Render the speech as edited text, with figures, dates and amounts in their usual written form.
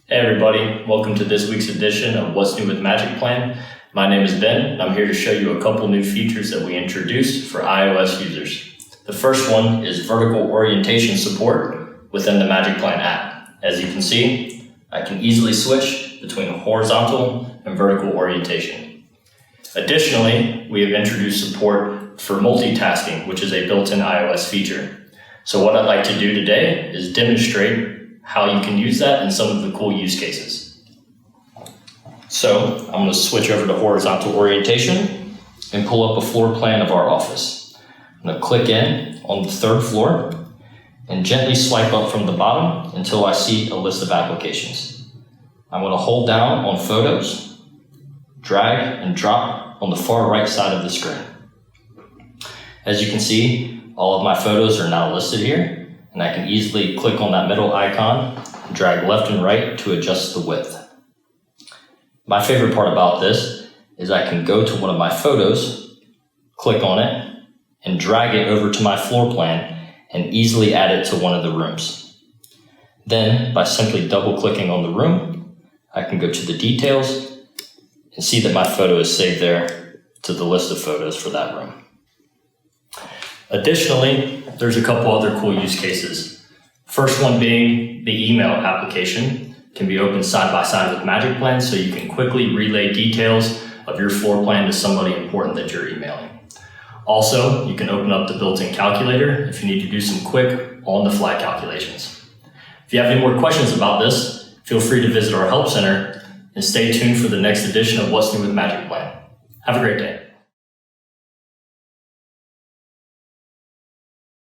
Hey everybody, welcome to this week's edition of What's New with magicplan. My name is Ben, and I'm here to show you a couple new features that we introduced for iOS users. The first one is vertical orientation support within the magicplan app. As you can see, I can easily switch between horizontal and vertical orientation. Additionally, we have introduced support for multitasking, which is a built-in iOS feature. So what I'd like to do today is demonstrate how you can use that in some of the cool use cases. So I'm going to switch over to horizontal orientation and pull up a floor plan of our office. I'm going to click in on the third floor and gently swipe up from the bottom until I see a list of applications. I'm going to hold down on Photos, drag and drop on the far right side of the screen. As you can see, all of my photos are now listed here, and I can easily click on that middle icon and drag left and right to adjust the width. My favorite part about this is I can go to one of my photos, click on it, and drag it over to my floor plan and easily add it to one of the rooms. Then, by simply double-clicking on the room, I can go to the details and see that my photo is saved there to the list of photos for that room. Additionally, there's a couple other cool use cases. First one being the email application can be opened side by side with magicplan, so you can quickly relay details of your floor plan to somebody important that you're emailing. Also, you can open up the built-in calculator if you need to do some quick on-the-fly calculations. If you have any more questions about this, feel free to visit our help center and stay tuned for the next edition of What's New with magicplan. Have a great day.